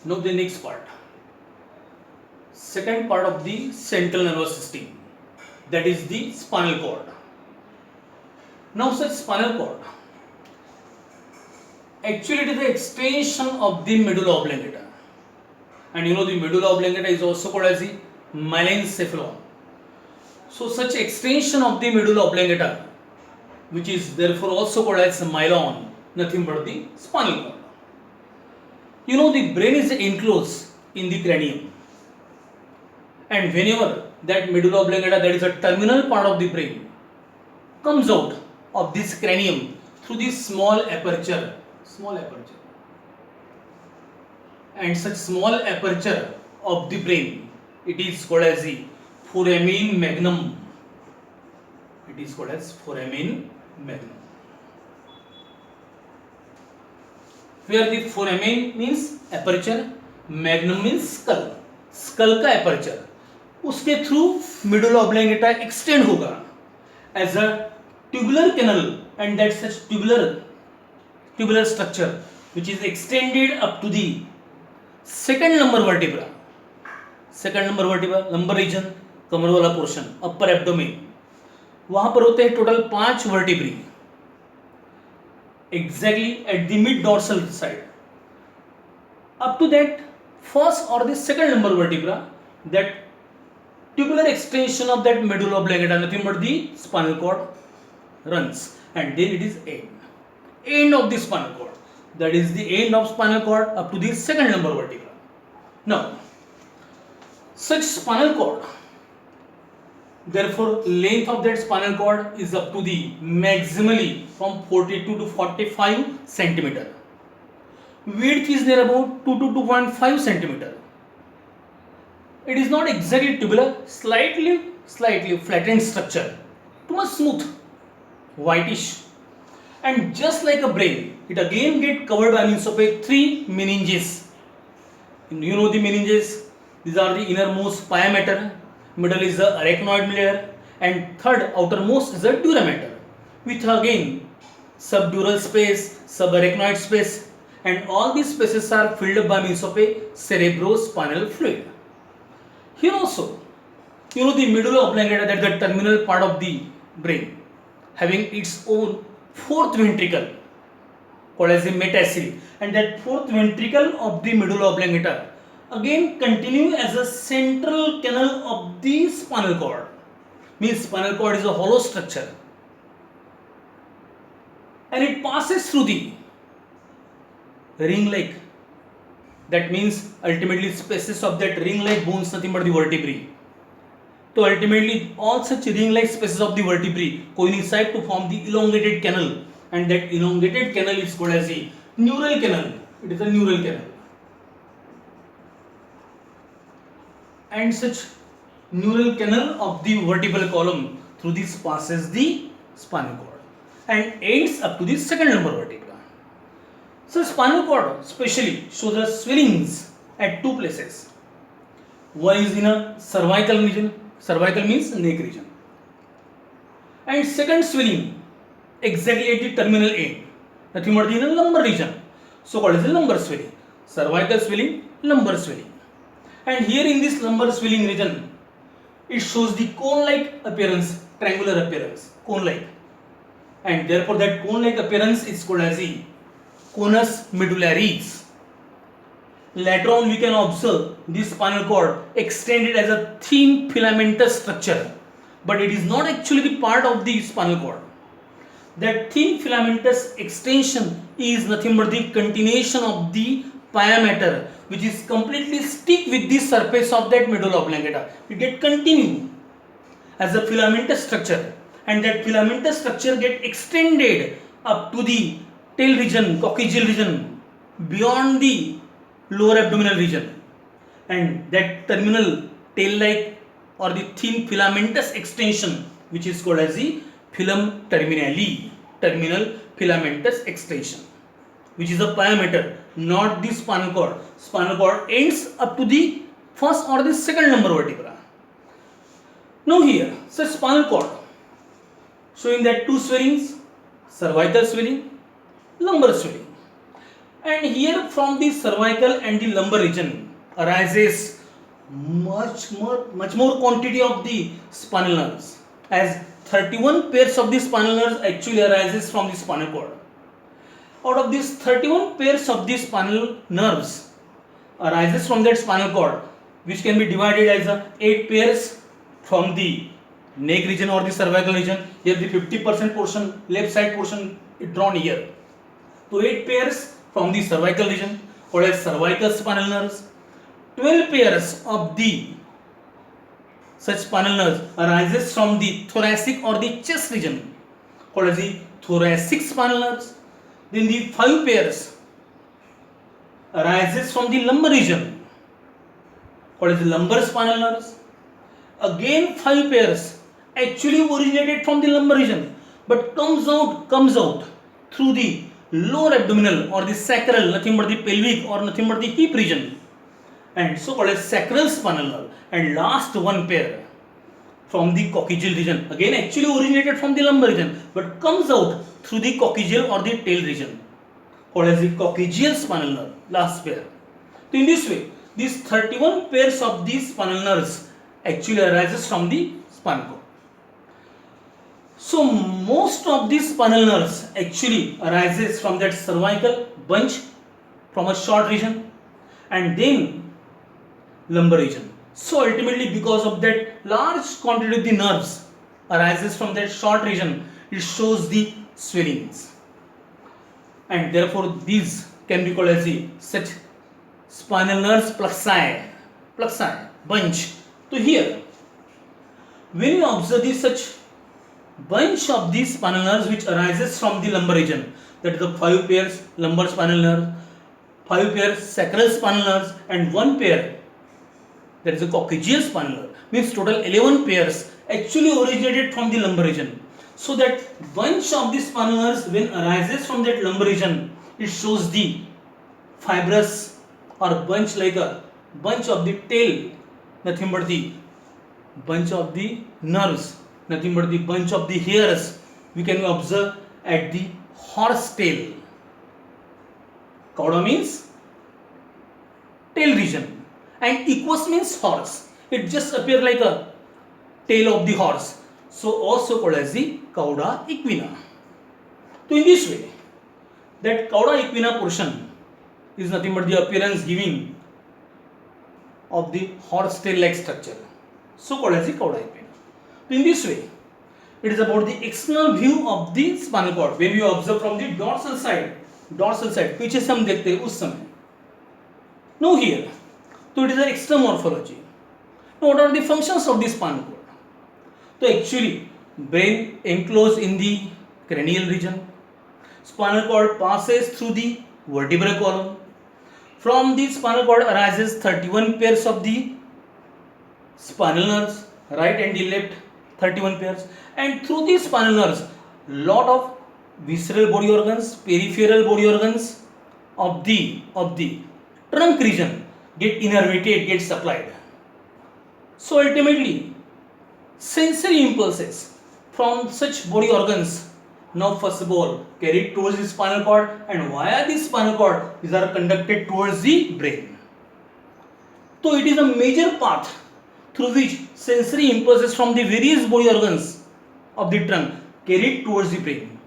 Now the next part, second part of the central nervous system, that is the spinal cord. Now such spinal cord, actually it is the extension of the medulla oblongata, and you know the medulla oblongata is also called as the melencephalon. So such extension of the medulla oblongata, which is therefore also called as myelon, nothing but the spinal cord. You know the brain is enclosed in the cranium, and whenever that medulla oblongata, that is a terminal part of the brain, comes out of this cranium through this small aperture, and such small aperture of the brain, it is called as the foramen magnum. It is called as foramen magnum. Where the foramen means aperture, magnum means skull, skull का aperture, उसके through medulla oblongata extend होगा as a tubular canal, and that such tubular structure which is extended up to the second lumbar vertebra, lumbar region, कमर वाला portion, upper abdomen, वहां पर होते हैं total 5 vertebrae exactly at the mid dorsal side. Up to that first or the second lumbar vertebra, that tubular extension of that medulla oblongata, nothing but the spinal cord, runs, and then it is end of the spinal cord. That is the end of spinal cord up to the second lumbar vertebra. Now, such spinal cord, therefore length of that spinal cord is up to the maximally from 42 to 45 centimeter. Width is near about 2 to 2.5 centimeter. It is not exactly tubular, slightly flattened structure, too much smooth, whitish, and just like a brain, it again get covered by means of a 3 meninges. You know the meninges, these are the innermost pia mater, middle is the arachnoid layer, and third outermost is the dura mater, with again subdural space, subarachnoid space, and all these spaces are filled up by means of a cerebrospinal fluid. Here also, you know the medulla oblongata, that is the terminal part of the brain, having its own fourth ventricle called as the metacily, and that fourth ventricle of the medulla oblongata again continue as a central canal of the spinal cord. Means spinal cord is a hollow structure, and it passes through the ring-like. That means ultimately spaces of that ring-like bones, nothing but the vertebrae. So ultimately all such ring-like spaces of the vertebrae coincide to form the elongated canal, and that elongated canal is called as the neural canal. It is a neural canal. And such neural canal of the vertebral column, through this passes the spinal cord and ends up to the second lumbar vertebra. So spinal cord especially shows the swellings at two places. One is in a cervical region, cervical means neck region, and second swelling exactly at the terminal end, nothing but in a lumbar region, so called as the lumbar swelling. Cervical swelling, lumbar swelling. And here in this lumbar swelling region, it shows the cone-like appearance, triangular appearance, cone-like, and therefore that cone-like appearance is called as the conus medullaris. Later on, we can observe this spinal cord extended as a thin filamentous structure, but it is not actually the part of the spinal cord. That thin filamentous extension is nothing but the continuation of the pia mater, which is completely stick with the surface of that medulla oblongata. It get continue as a filamentous structure, and that filamentous structure get extended up to the tail region, coccygeal region, beyond the lower abdominal region, and that terminal tail-like or the thin filamentous extension, which is called as the filum terminale, terminal filamentous extension, which is a pia mater, not the spinal cord. Spinal cord ends up to the first or the second lumbar vertebra. Now here, so spinal cord showing that two swellings, cervical swelling, lumbar swelling, And here from the cervical and the lumbar region arises much more quantity of the spinal nerves, as 31 pairs of the spinal nerves actually arises from the spinal cord. Out of these 31 pairs of the spinal nerves arises from that spinal cord, which can be divided as 8 pairs from the neck region or the cervical region. Here the 50% portion, left side portion is drawn here. So 8 pairs from the cervical region called as cervical spinal nerves. 12 pairs of the such spinal nerves arises from the thoracic or the chest region called as the thoracic spinal nerves. Then the 5 pairs arises from the lumbar region called as the lumbar spinal nerves. Again 5 pairs actually originated from the lumbar region but comes out through the lower abdominal or the sacral, nothing but the pelvic or nothing but the hip region, and so called as sacral spinal nerve. And last 1 pair from the coccygeal region, again actually originated from the lumbar region but comes out through the coccygeal or the tail region called as the coccygeal spinal nerve, last pair. So in this way these 31 pairs of these spinal nerves actually arises from the spinal cord. So most of these spinal nerves actually arises from that cervical bunch from a short region and then lumbar region. So ultimately because of that large quantity of the nerves arises from that short region, it shows the swellings, and therefore these can be called as the such spinal nerves pluxi bunch. So here when you observe this such bunch of these spinal nerves which arises from the lumbar region, that is the 5 pairs lumbar spinal nerve, 5 pairs sacral spinal nerves, and 1 pair that is a coccygeal spinal nerve, means total 11 pairs actually originated from the lumbar region. So that bunch of the spinal nerves when arises from that lumbar region, it shows the fibrous or bunch like a bunch of the tail, nothing but the bunch of the nerves, nothing but the bunch of the hairs we can observe at the horse tail. Cauda means tail region and equus means horse. It just appears like a tail of the horse. So also called as the cauda equina. So in this way, that cauda equina portion is nothing but the appearance giving of the horse tail like structure. So called as the cauda equina. So in this way, it is about the external view of the spinal cord when we observe from the dorsal side पीछे से हम देखते हैं उस समय. Now here, so it is an external morphology. Now what are the functions of the spinal cord? So actually, brain enclosed in the cranial region. Spinal cord passes through the vertebral column. From the spinal cord arises 31 pairs of the spinal nerves, right and the left, 31 pairs, and through these spinal nerves lot of visceral body organs, peripheral body organs of the trunk region get innervated, get supplied. So ultimately sensory impulses from such body organs now first of all carried towards the spinal cord, and via the spinal cord these are conducted towards the brain. So it is a major path through which sensory impulses from the various body organs of the trunk carried towards the brain.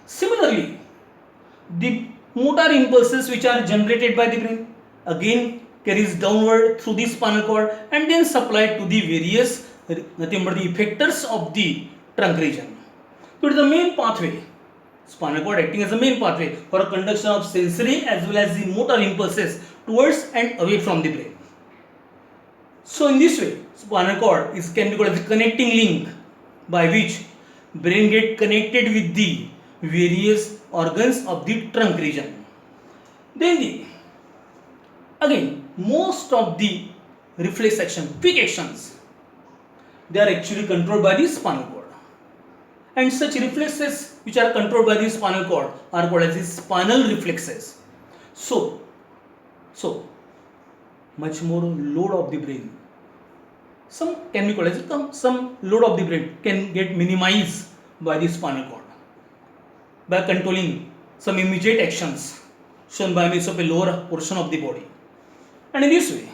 Similarly, the motor impulses which are generated by the brain again carries downward through the spinal cord and then supplied to the various nothing but the effectors of the trunk region. So it is the main pathway, spinal cord acting as a main pathway for a conduction of sensory as well as the motor impulses towards and away from the brain. So in this way, spinal cord can be called as a connecting link by which brain get connected with the various organs of the trunk region. Then again most of the reflex action, quick actions, they are actually controlled by the spinal cord, and such reflexes which are controlled by the spinal cord are called as the spinal reflexes. So much more load of the brain, some can be called as some load of the brain can get minimized by the spinal cord by controlling some immediate actions shown by means of a lower portion of the body. And in this way,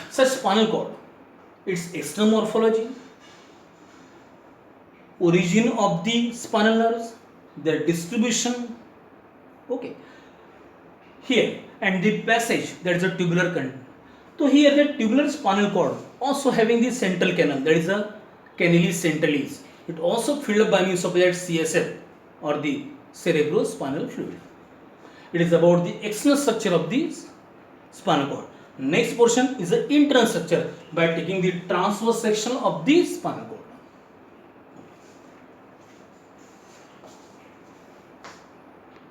such spinal cord, its external morphology, origin of the spinal nerves, their distribution, okay, here, and the passage, that is a tubular content. So here the tubular spinal cord also having the central canal, that is a canalus centralis. It also filled up by means of that CSF or the cerebrospinal fluid. It is about the external structure of the spinal cord. Next portion is the internal structure by taking the transverse section of the spinal cord.